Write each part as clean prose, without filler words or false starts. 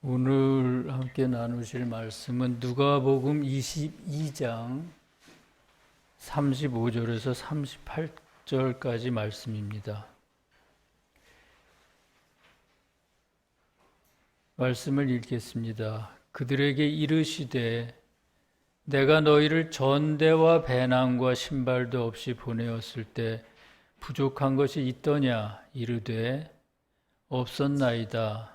오늘 함께 나누실 말씀은 누가복음 22장 35절에서 38절까지 말씀입니다. 말씀을 읽겠습니다. 그들에게 이르시되 내가 너희를 전대와 배낭과 신발도 없이 보내었을 때 부족한 것이 있더냐? 이르되 없었나이다.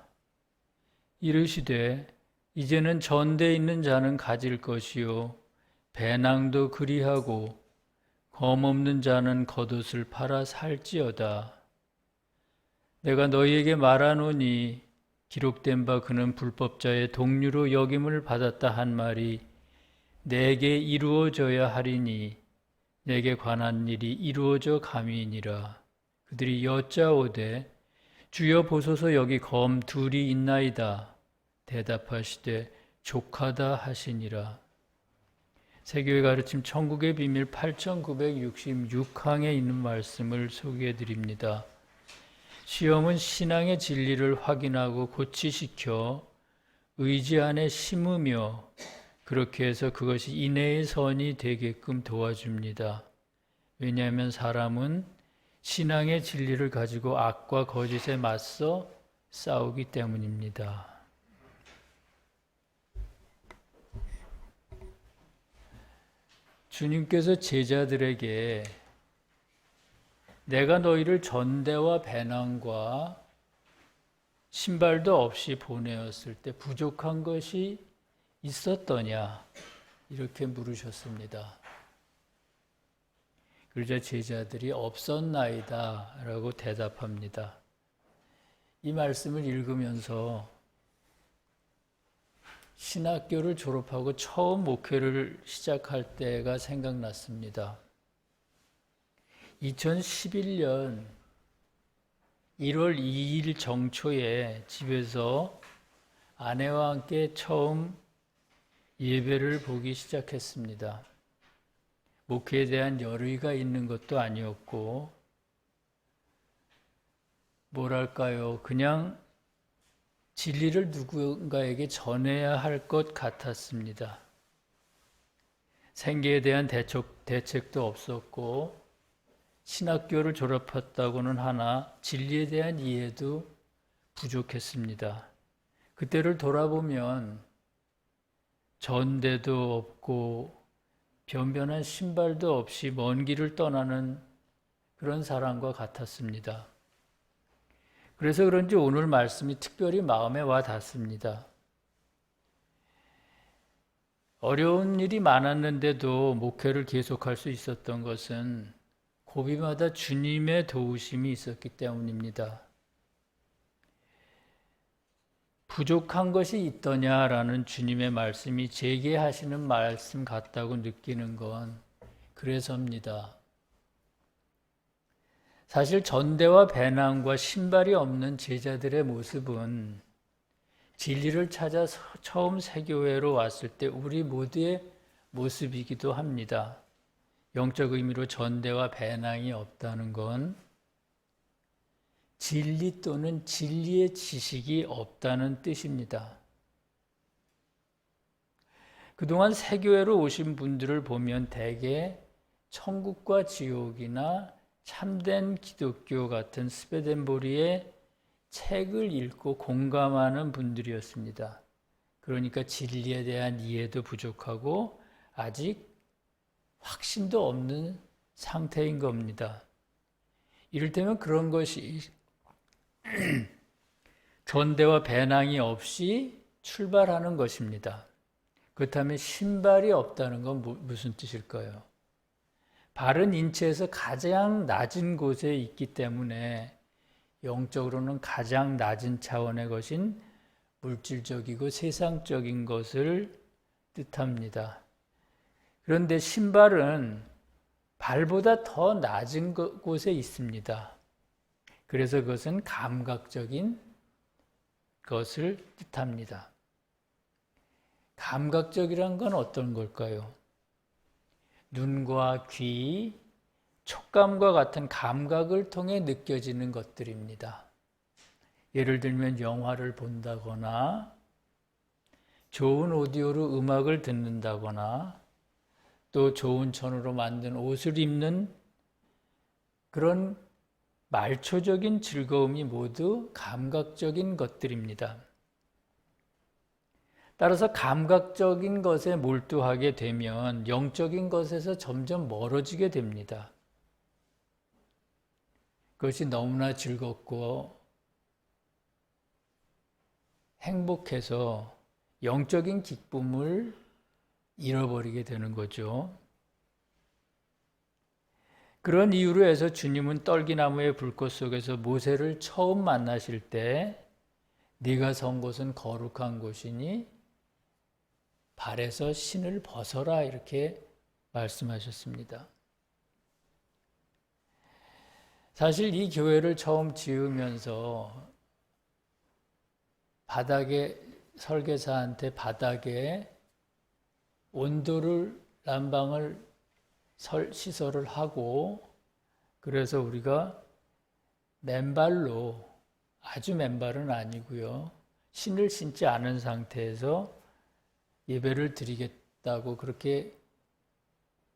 이르시되 이제는 전대에 있는 자는 가질 것이요 배낭도 그리하고 검 없는 자는 겉옷을 팔아 살지어다. 내가 너희에게 말하노니 기록된 바 그는 불법자의 동류로 여김을 받았다 한 말이 내게 이루어져야 하리니 내게 관한 일이 이루어져 감이니라. 그들이 여짜오되 주여 보소서 여기 검 둘이 있나이다. 대답하시되 족하다 하시니라. 세교회 가르침 천국의 비밀 8966항에 있는 말씀을 소개해 드립니다. 시험은 신앙의 진리를 확인하고 고치시켜 의지 안에 심으며 그렇게 해서 그것이 인내의 선이 되게끔 도와줍니다. 왜냐하면 사람은 신앙의 진리를 가지고 악과 거짓에 맞서 싸우기 때문입니다. 주님께서 제자들에게 내가 너희를 전대와 배낭과 신발도 없이 보내었을 때 부족한 것이 있었더냐? 이렇게 물으셨습니다. 그러자 제자들이 없었나이다 라고 대답합니다. 이 말씀을 읽으면서 신학교를 졸업하고 처음 목회를 시작할 때가 생각났습니다. 2011년 1월 2일 정초에 집에서 아내와 함께 처음 예배를 보기 시작했습니다. 목회에 대한 열의가 있는 것도 아니었고 뭐랄까요, 그냥 진리를 누군가에게 전해야 할 것 같았습니다. 생계에 대한 대책도 없었고 신학교를 졸업했다고는 하나 진리에 대한 이해도 부족했습니다. 그때를 돌아보면 전대도 없고 변변한 신발도 없이 먼 길을 떠나는 그런 사람과 같았습니다. 그래서 그런지 오늘 말씀이 특별히 마음에 와 닿습니다. 어려운 일이 많았는데도 목회를 계속할 수 있었던 것은 고비마다 주님의 도우심이 있었기 때문입니다. 부족한 것이 있더냐라는 주님의 말씀이 제게 하시는 말씀 같다고 느끼는 건 그래서입니다. 사실 전대와 배낭과 신발이 없는 제자들의 모습은 진리를 찾아 처음 세교회로 왔을 때 우리 모두의 모습이기도 합니다. 영적 의미로 전대와 배낭이 없다는 건 진리 또는 진리의 지식이 없다는 뜻입니다. 그동안 세교회로 오신 분들을 보면 대개 천국과 지옥이나 참된 기독교 같은 스웨덴보리의 책을 읽고 공감하는 분들이었습니다. 그러니까 진리에 대한 이해도 부족하고 아직 확신도 없는 상태인 겁니다. 이를테면 그런 것이 전대와 배낭이 없이 출발하는 것입니다. 그렇다면 신발이 없다는 건 무슨 뜻일까요? 발은 인체에서 가장 낮은 곳에 있기 때문에 영적으로는 가장 낮은 차원의 것인 물질적이고 세상적인 것을 뜻합니다. 그런데 신발은 발보다 더 낮은 곳에 있습니다. 그래서 그것은 감각적인 것을 뜻합니다. 감각적이란 건 어떤 걸까요? 눈과 귀, 촉감과 같은 감각을 통해 느껴지는 것들입니다. 예를 들면 영화를 본다거나 좋은 오디오로 음악을 듣는다거나 또 좋은 천으로 만든 옷을 입는 그런 말초적인 즐거움이 모두 감각적인 것들입니다. 따라서 감각적인 것에 몰두하게 되면 영적인 것에서 점점 멀어지게 됩니다. 그것이 너무나 즐겁고 행복해서 영적인 기쁨을 잃어버리게 되는 거죠. 그런 이유로 해서 주님은 떨기나무의 불꽃 속에서 모세를 처음 만나실 때 네가 선 곳은 거룩한 곳이니 발에서 신을 벗어라 이렇게 말씀하셨습니다. 사실 이 교회를 처음 지으면서 설계사한테 바닥에 온도를 난방을 시설을 하고 그래서 우리가 맨발로 아주 맨발은 아니고요. 신을 신지 않은 상태에서 예배를 드리겠다고 그렇게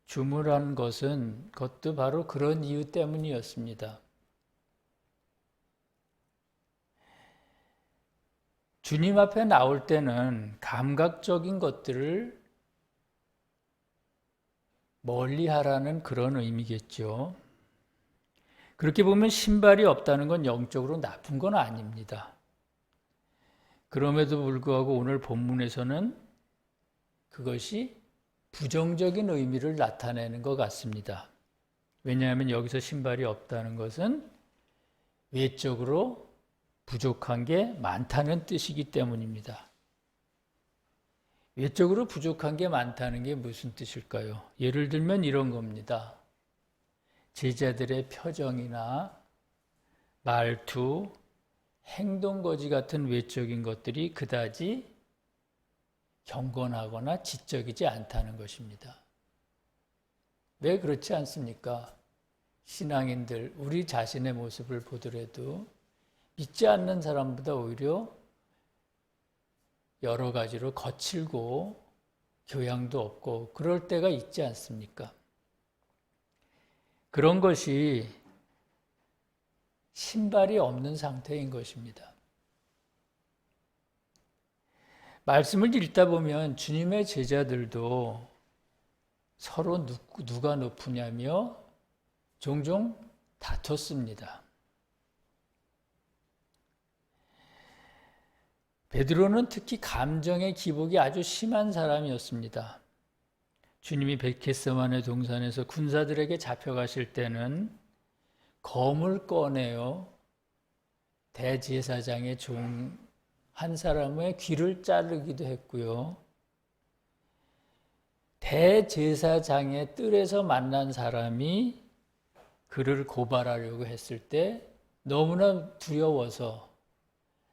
주문한 것도 바로 그런 이유 때문이었습니다. 주님 앞에 나올 때는 감각적인 것들을 멀리 하라는 그런 의미겠죠. 그렇게 보면 신발이 없다는 건 영적으로 나쁜 건 아닙니다. 그럼에도 불구하고 오늘 본문에서는 그것이 부정적인 의미를 나타내는 것 같습니다. 왜냐하면 여기서 신발이 없다는 것은 외적으로 부족한 게 많다는 뜻이기 때문입니다. 외적으로 부족한 게 많다는 게 무슨 뜻일까요? 예를 들면 이런 겁니다. 제자들의 표정이나 말투, 행동거지 같은 외적인 것들이 그다지 경건하거나 지적이지 않다는 것입니다. 왜 그렇지 않습니까? 신앙인들, 우리 자신의 모습을 보더라도 믿지 않는 사람보다 오히려 여러 가지로 거칠고 교양도 없고 그럴 때가 있지 않습니까? 그런 것이 신발이 없는 상태인 것입니다. 말씀을 읽다 보면 주님의 제자들도 서로 누가 높으냐며 종종 다퉜습니다. 베드로는 특히 감정의 기복이 아주 심한 사람이었습니다. 주님이 겟세마네 동산에서 군사들에게 잡혀가실 때는 검을 꺼내어 대제사장의 종 한 사람의 귀를 자르기도 했고요. 대제사장의 뜰에서 만난 사람이 그를 고발하려고 했을 때 너무나 두려워서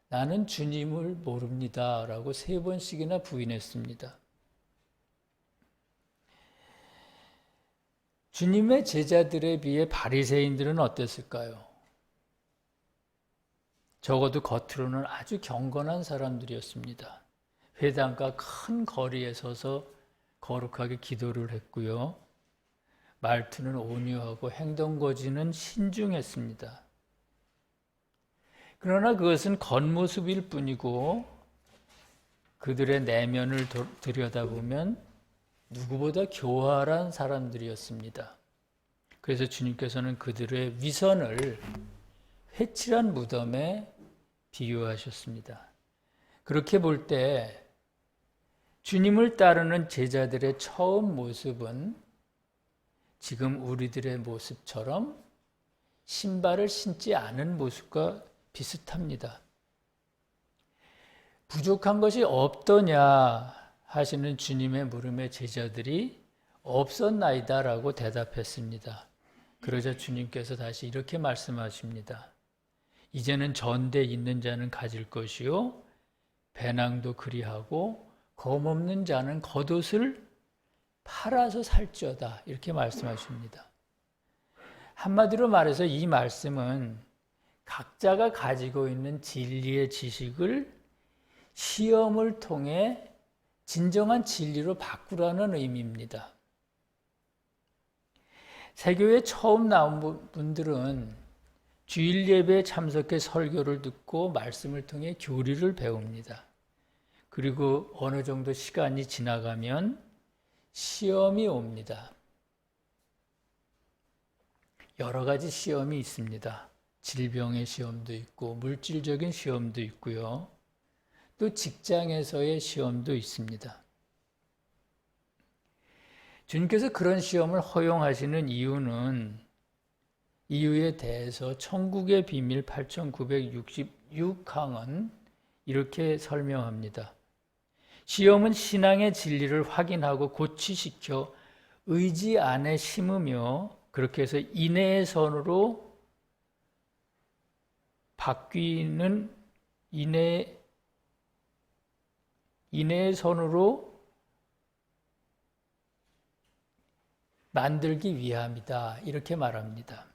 나는 주님을 모릅니다 라고 3번씩이나 부인했습니다. 주님의 제자들에 비해 바리새인들은 어땠을까요? 적어도 겉으로는 아주 경건한 사람들이었습니다. 회당가 큰 거리에 서서 거룩하게 기도를 했고요. 말투는 온유하고 행동거지는 신중했습니다. 그러나 그것은 겉모습일 뿐이고 그들의 내면을 들여다보면 누구보다 교활한 사람들이었습니다. 그래서 주님께서는 그들의 위선을 회칠한 무덤에 비유하셨습니다. 그렇게 볼 때 주님을 따르는 제자들의 처음 모습은 지금 우리들의 모습처럼 신발을 신지 않은 모습과 비슷합니다. 부족한 것이 없더냐 하시는 주님의 물음에 제자들이 없었나이다 라고 대답했습니다. 그러자 주님께서 다시 이렇게 말씀하십니다. 이제는 전대 있는 자는 가질 것이요 배낭도 그리하고 검 없는 자는 겉옷을 팔아서 살지어다 이렇게 말씀하십니다. 한마디로 말해서 이 말씀은 각자가 가지고 있는 진리의 지식을 시험을 통해 진정한 진리로 바꾸라는 의미입니다. 세교에 처음 나온 분들은 주일 예배에 참석해 설교를 듣고 말씀을 통해 교리를 배웁니다. 그리고 어느 정도 시간이 지나가면 시험이 옵니다. 여러 가지 시험이 있습니다. 질병의 시험도 있고 물질적인 시험도 있고요. 또 직장에서의 시험도 있습니다. 주님께서 그런 시험을 허용하시는 이유에 대해서 천국의 비밀 8966항은 이렇게 설명합니다. 시험은 신앙의 진리를 확인하고 고취시켜 의지 안에 심으며 그렇게 해서 인내의 선으로 바뀌는 인내의 선으로 만들기 위함이다. 이렇게 말합니다.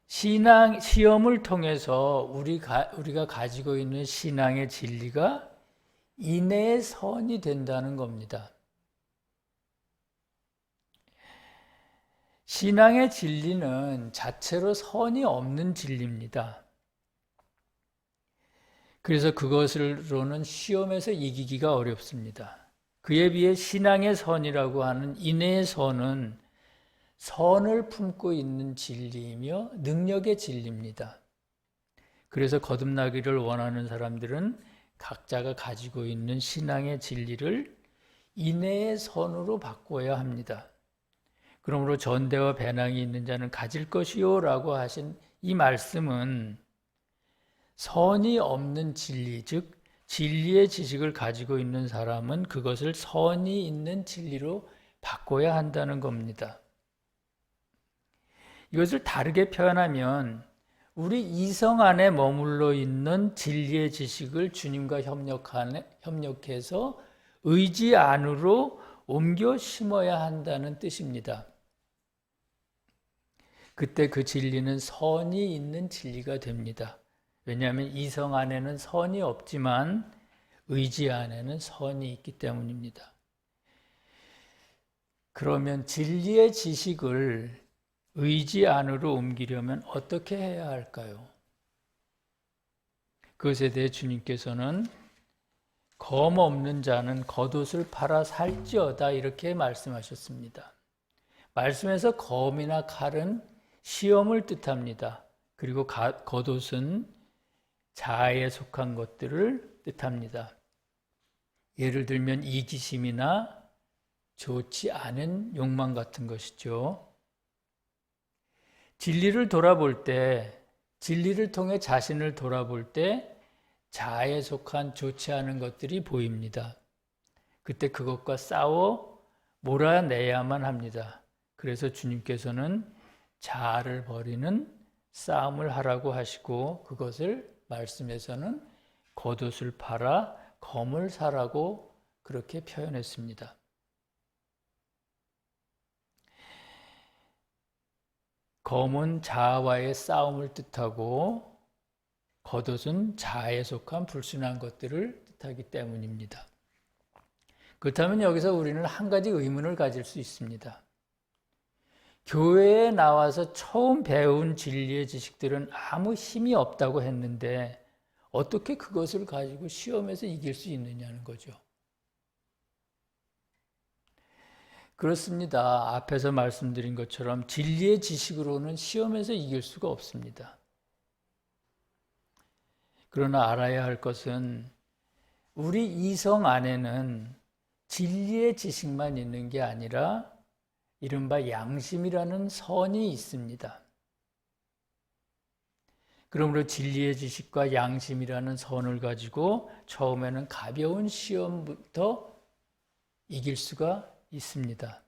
시험을 통해서 우리가 가지고 있는 신앙의 진리가 인내의 선이 된다는 겁니다. 신앙의 진리는 자체로 선이 없는 진리입니다. 그래서 그것으로는 시험에서 이기기가 어렵습니다. 그에 비해 신앙의 선이라고 하는 인내의 선은 선을 품고 있는 진리이며 능력의 진리입니다. 그래서 거듭나기를 원하는 사람들은 각자가 가지고 있는 신앙의 진리를 인내의 선으로 바꿔야 합니다. 그러므로 전대와 배낭이 있는 자는 가질 것이요 라고 하신 이 말씀은 선이 없는 진리, 즉 진리의 지식을 가지고 있는 사람은 그것을 선이 있는 진리로 바꿔야 한다는 겁니다. 이것을 다르게 표현하면 우리 이성 안에 머물러 있는 진리의 지식을 주님과 협력해서 의지 안으로 옮겨 심어야 한다는 뜻입니다. 그때 그 진리는 선이 있는 진리가 됩니다. 왜냐하면 이성 안에는 선이 없지만 의지 안에는 선이 있기 때문입니다. 그러면 진리의 지식을 의지 안으로 옮기려면 어떻게 해야 할까요? 그것에 대해 주님께서는 검 없는 자는 겉옷을 팔아 살지어다 이렇게 말씀하셨습니다. 말씀에서 검이나 칼은 시험을 뜻합니다. 그리고 겉옷은 자아에 속한 것들을 뜻합니다. 예를 들면 이기심이나 좋지 않은 욕망 같은 것이죠. 진리를 통해 자신을 돌아볼 때 자아에 속한 좋지 않은 것들이 보입니다. 그때 그것과 싸워 몰아내야만 합니다. 그래서 주님께서는 자아를 버리는 싸움을 하라고 하시고 그것을 말씀에서는 겉옷을 팔아 검을 사라고 그렇게 표현했습니다. 검은 자아와의 싸움을 뜻하고 겉옷은 자아에 속한 불순한 것들을 뜻하기 때문입니다. 그렇다면 여기서 우리는 한 가지 의문을 가질 수 있습니다. 교회에 나와서 처음 배운 진리의 지식들은 아무 힘이 없다고 했는데 어떻게 그것을 가지고 시험에서 이길 수 있느냐는 거죠. 그렇습니다. 앞에서 말씀드린 것처럼 진리의 지식으로는 시험에서 이길 수가 없습니다. 그러나 알아야 할 것은 우리 이성 안에는 진리의 지식만 있는 게 아니라 이른바 양심이라는 선이 있습니다. 그러므로 진리의 지식과 양심이라는 선을 가지고 처음에는 가벼운 시험부터 이길 수가 있습니다.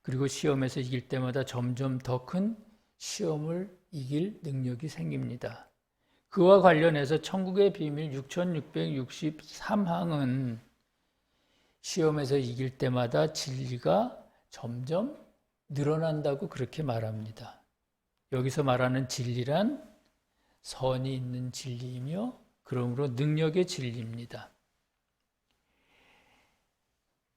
그리고 시험에서 이길 때마다 점점 더 큰 시험을 이길 능력이 생깁니다. 그와 관련해서 천국의 비밀 6663항은 시험에서 이길 때마다 진리가 점점 늘어난다고 그렇게 말합니다. 여기서 말하는 진리란 선이 있는 진리이며 그러므로 능력의 진리입니다.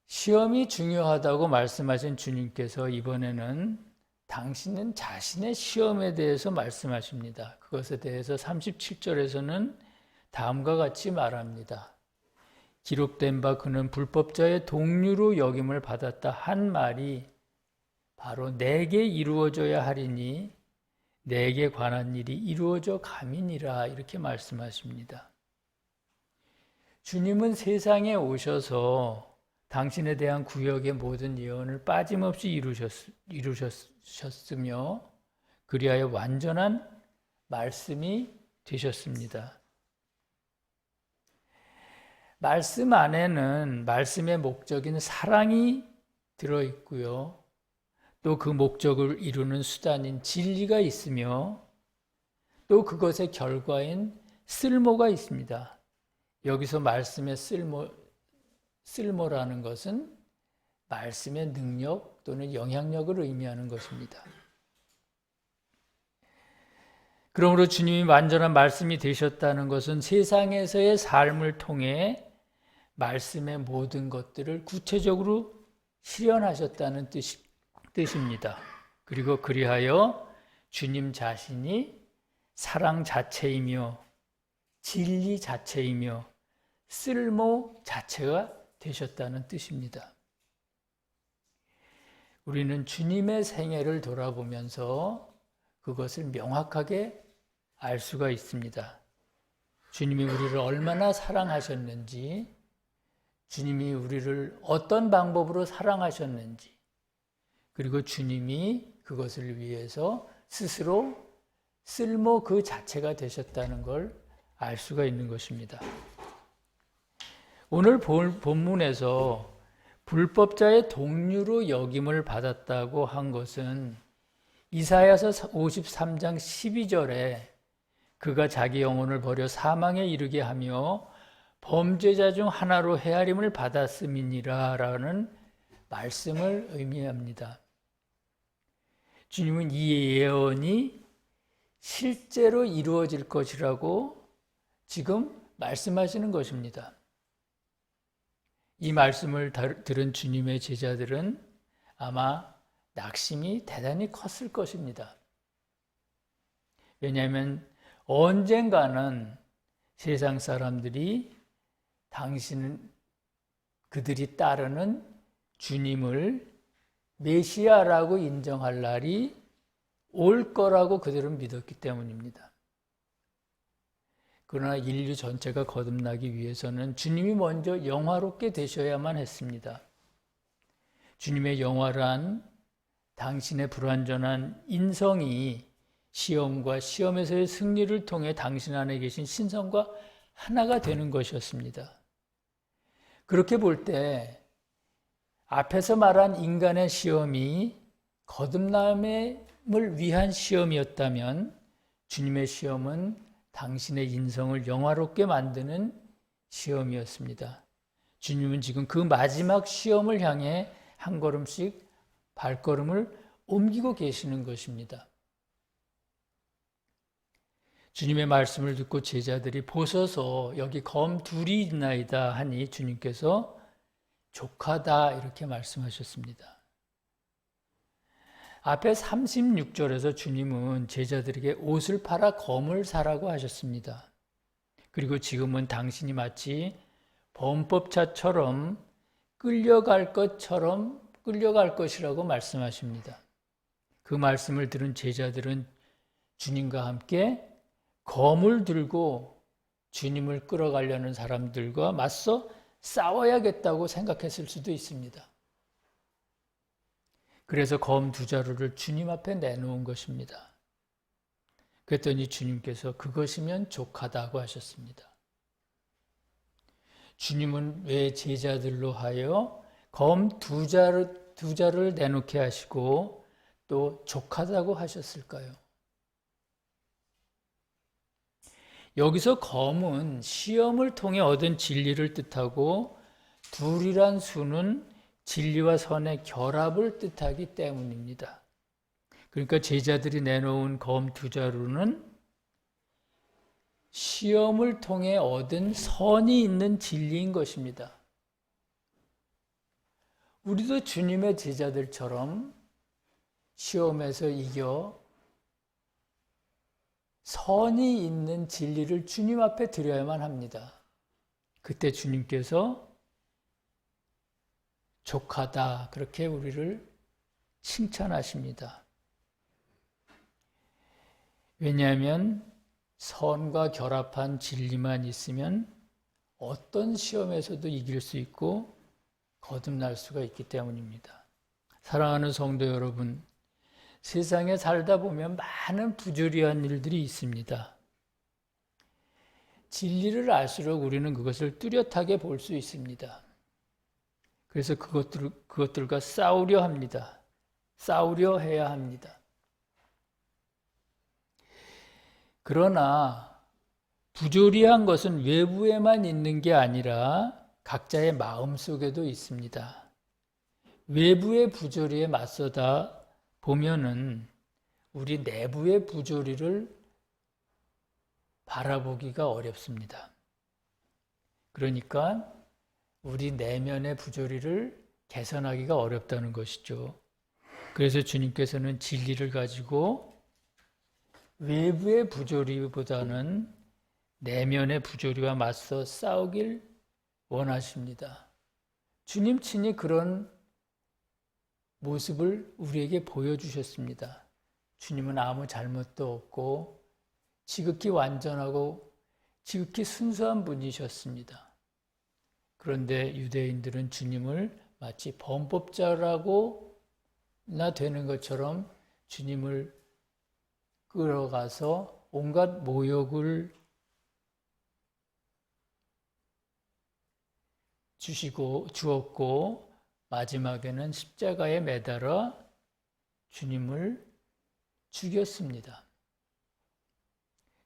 시험이 중요하다고 말씀하신 주님께서 이번에는 당신은 자신의 시험에 대해서 말씀하십니다. 그것에 대해서 37절에서는 다음과 같이 말합니다. 기록된 바 그는 불법자의 동류로 여김을 받았다 한 말이 바로 내게 이루어져야 하리니 내게 관한 일이 이루어져 감이니라 이렇게 말씀하십니다. 주님은 세상에 오셔서 당신에 대한 구역의 모든 예언을 빠짐없이 이루셨으며 그리하여 완전한 말씀이 되셨습니다. 말씀 안에는 말씀의 목적인 사랑이 들어있고요. 또 그 목적을 이루는 수단인 진리가 있으며 또 그것의 결과인 쓸모가 있습니다. 여기서 말씀의 쓸모라는 것은 말씀의 능력 또는 영향력을 의미하는 것입니다. 그러므로 주님이 완전한 말씀이 되셨다는 것은 세상에서의 삶을 통해 말씀의 모든 것들을 구체적으로 실현하셨다는 뜻입니다. 그리고 그리하여 주님 자신이 사랑 자체이며 진리 자체이며 쓸모 자체가 되셨다는 뜻입니다. 우리는 주님의 생애를 돌아보면서 그것을 명확하게 알 수가 있습니다. 주님이 우리를 얼마나 사랑하셨는지, 주님이 우리를 어떤 방법으로 사랑하셨는지, 그리고 주님이 그것을 위해서 스스로 쓸모 그 자체가 되셨다는 걸 알 수가 있는 것입니다. 오늘 본문에서 불법자의 동류로 여김을 받았다고 한 것은 이사야서 53장 12절에 그가 자기 영혼을 버려 사망에 이르게 하며 범죄자 중 하나로 헤아림을 받았음이니라 라는 말씀을 의미합니다. 주님은 이 예언이 실제로 이루어질 것이라고 지금 말씀하시는 것입니다. 이 말씀을 들은 주님의 제자들은 아마 낙심이 대단히 컸을 것입니다. 왜냐하면 언젠가는 세상 사람들이 그들이 따르는 주님을 메시아라고 인정할 날이 올 거라고 그들은 믿었기 때문입니다. 그러나 인류 전체가 거듭나기 위해서는 주님이 먼저 영화롭게 되셔야만 했습니다. 주님의 영화란 당신의 불완전한 인성이 시험과 시험에서의 승리를 통해 당신 안에 계신 신성과 하나가 되는 것이었습니다. 그렇게 볼 때 앞에서 말한 인간의 시험이 거듭남을 위한 시험이었다면 주님의 시험은 당신의 인성을 영화롭게 만드는 시험이었습니다. 주님은 지금 그 마지막 시험을 향해 한 걸음씩 발걸음을 옮기고 계시는 것입니다. 주님의 말씀을 듣고 제자들이 보소서 여기 검 둘이 있나이다 하니 주님께서 족하다 이렇게 말씀하셨습니다. 앞에 36절에서 주님은 제자들에게 옷을 팔아 검을 사라고 하셨습니다. 그리고 지금은 당신이 마치 범법자처럼 끌려갈 것이라고 말씀하십니다. 그 말씀을 들은 제자들은 주님과 함께 검을 들고 주님을 끌어가려는 사람들과 맞서 싸워야겠다고 생각했을 수도 있습니다. 그래서 검 두 자루를 주님 앞에 내놓은 것입니다. 그랬더니 주님께서 그것이면 족하다고 하셨습니다. 주님은 왜 제자들로 하여 검 두 자루를 내놓게 하시고 또 족하다고 하셨을까요? 여기서 검은 시험을 통해 얻은 진리를 뜻하고 둘이란 수는 진리와 선의 결합을 뜻하기 때문입니다. 그러니까 제자들이 내놓은 검 2자루는 시험을 통해 얻은 선이 있는 진리인 것입니다. 우리도 주님의 제자들처럼 시험에서 이겨 선이 있는 진리를 주님 앞에 드려야만 합니다. 그때 주님께서 족하다 그렇게 우리를 칭찬하십니다. 왜냐하면 선과 결합한 진리만 있으면 어떤 시험에서도 이길 수 있고 거듭날 수가 있기 때문입니다. 사랑하는 성도 여러분, 세상에 살다 보면 많은 부조리한 일들이 있습니다. 진리를 알수록 우리는 그것을 뚜렷하게 볼 수 있습니다. 그래서 그것들과 싸우려 합니다. 싸우려 해야 합니다. 그러나 부조리한 것은 외부에만 있는 게 아니라 각자의 마음 속에도 있습니다. 외부의 부조리에 맞서다 보면은 우리 내부의 부조리를 바라보기가 어렵습니다. 그러니까 우리 내면의 부조리를 개선하기가 어렵다는 것이죠. 그래서 주님께서는 진리를 가지고 외부의 부조리보다는 내면의 부조리와 맞서 싸우길 원하십니다. 주님 친히 그런 모습을 우리에게 보여주셨습니다. 주님은 아무 잘못도 없고 지극히 완전하고 지극히 순수한 분이셨습니다. 그런데 유대인들은 주님을 마치 범법자라고나 되는 것처럼 주님을 끌어가서 온갖 모욕을 주었고 마지막에는 십자가에 매달아 주님을 죽였습니다.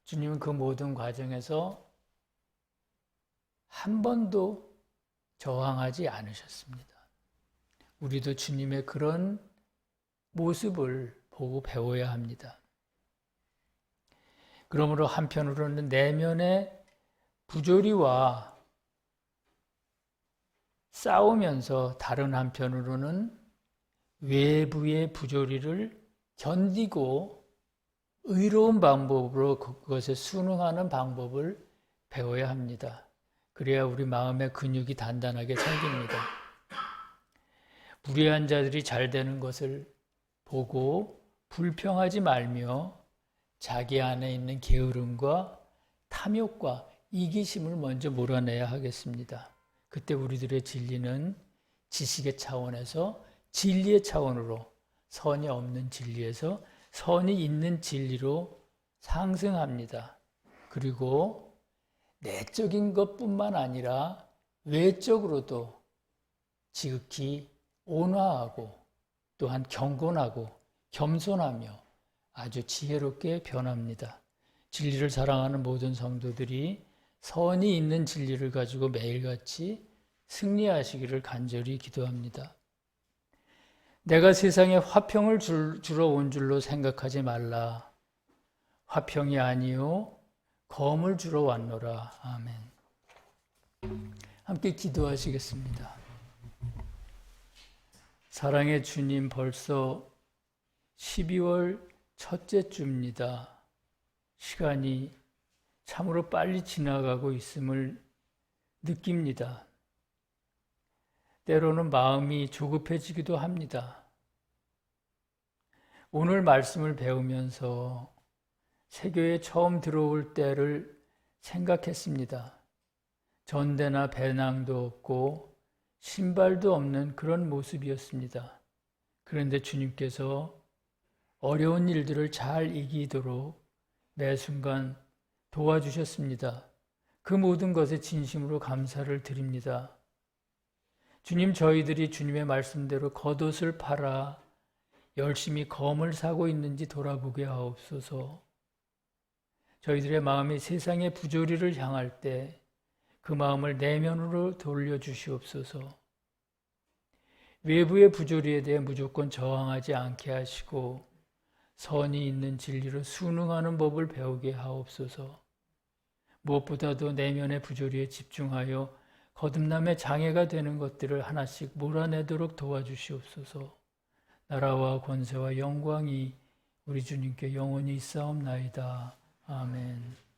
주님은 그 모든 과정에서 한 번도 저항하지 않으셨습니다. 우리도 주님의 그런 모습을 보고 배워야 합니다. 그러므로 한편으로는 내면의 부조리와 싸우면서 다른 한편으로는 외부의 부조리를 견디고 의로운 방법으로 그것에 순응하는 방법을 배워야 합니다. 그래야 우리 마음의 근육이 단단하게 생깁니다. 불의한 자들이 잘 되는 것을 보고 불평하지 말며 자기 안에 있는 게으름과 탐욕과 이기심을 먼저 몰아내야 하겠습니다. 그때 우리들의 진리는 지식의 차원에서 진리의 차원으로 선이 없는 진리에서 선이 있는 진리로 상승합니다. 그리고 내적인 것뿐만 아니라 외적으로도 지극히 온화하고 또한 경건하고 겸손하며 아주 지혜롭게 변합니다. 진리를 사랑하는 모든 성도들이 선이 있는 진리를 가지고 매일같이 승리하시기를 간절히 기도합니다. 내가 세상에 화평을 주러 온 줄로 생각하지 말라. 화평이 아니요 검을 주러 왔노라. 아멘. 함께 기도하시겠습니다. 사랑의 주님, 벌써 12월 첫째 주입니다. 시간이 참으로 빨리 지나가고 있음을 느낍니다. 때로는 마음이 조급해지기도 합니다. 오늘 말씀을 배우면서 세교에 처음 들어올 때를 생각했습니다. 전대나 배낭도 없고 신발도 없는 그런 모습이었습니다. 그런데 주님께서 어려운 일들을 잘 이기도록 매 순간 도와주셨습니다. 그 모든 것에 진심으로 감사를 드립니다. 주님, 저희들이 주님의 말씀대로 겉옷을 팔아 열심히 검을 사고 있는지 돌아보게 하옵소서. 저희들의 마음이 세상의 부조리를 향할 때 그 마음을 내면으로 돌려주시옵소서. 외부의 부조리에 대해 무조건 저항하지 않게 하시고 선이 있는 진리로 순응하는 법을 배우게 하옵소서. 무엇보다도 내면의 부조리에 집중하여 거듭남의 장애가 되는 것들을 하나씩 몰아내도록 도와주시옵소서. 나라와 권세와 영광이 우리 주님께 영원히 있사옵나이다. 아멘.